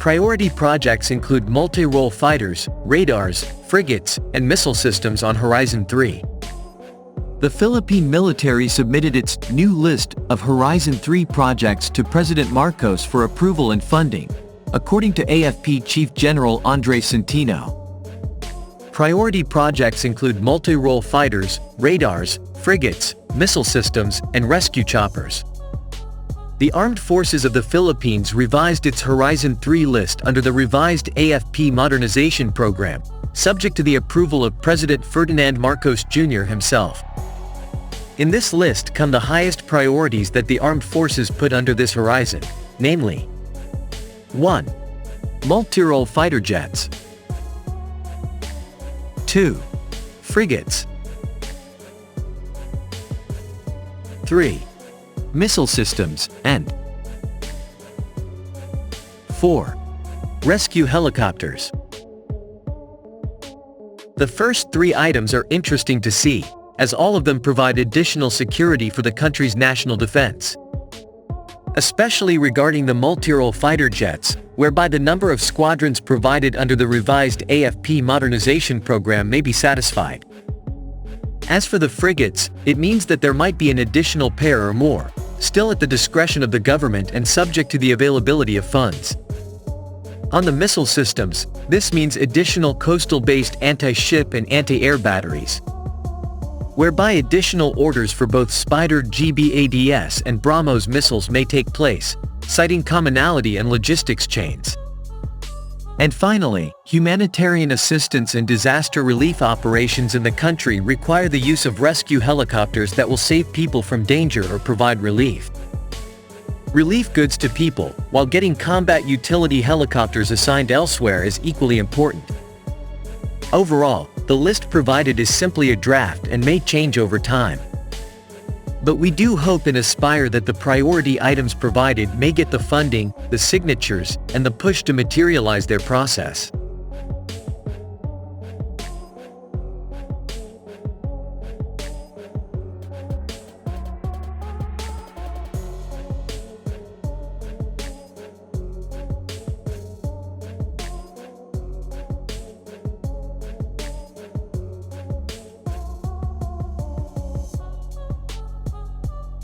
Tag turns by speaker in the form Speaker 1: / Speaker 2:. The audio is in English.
Speaker 1: Priority projects include multi-role fighters, radars, frigates, and missile systems on Horizon 3. The Philippine military submitted its new list of Horizon 3 projects to President Marcos for approval and funding, according to AFP Chief General Andres Centino. Priority projects include multi-role fighters, radars, frigates, missile systems, and rescue choppers. The Armed Forces of the Philippines revised its Horizon 3 list under the revised AFP Modernization Program, subject to the approval of President Ferdinand Marcos Jr. himself. In this list come the highest priorities that the armed forces put under this horizon, namely: 1. Multi-role fighter jets. 2. Frigates. 3. Missile systems, and 4. Rescue helicopters. The first three items are interesting to see, as all of them provide additional security for the country's national defense. Especially regarding the multi-role fighter jets, whereby the number of squadrons provided under the revised AFP modernization program may be satisfied. As for the frigates, it means that there might be an additional pair or more, still at the discretion of the government and subject to the availability of funds. On the missile systems, this means additional coastal-based anti-ship and anti-air batteries, whereby additional orders for both Spider GBADS and BrahMos missiles may take place, citing commonality and logistics chains. And finally, humanitarian assistance and disaster relief operations in the country require the use of rescue helicopters that will save people from danger or provide relief. Relief goods to people, while getting combat utility helicopters assigned elsewhere is equally important. Overall, the list provided is simply a draft and may change over time. But we do hope and aspire that the priority items provided may get the funding, the signatures, and the push to materialize their process.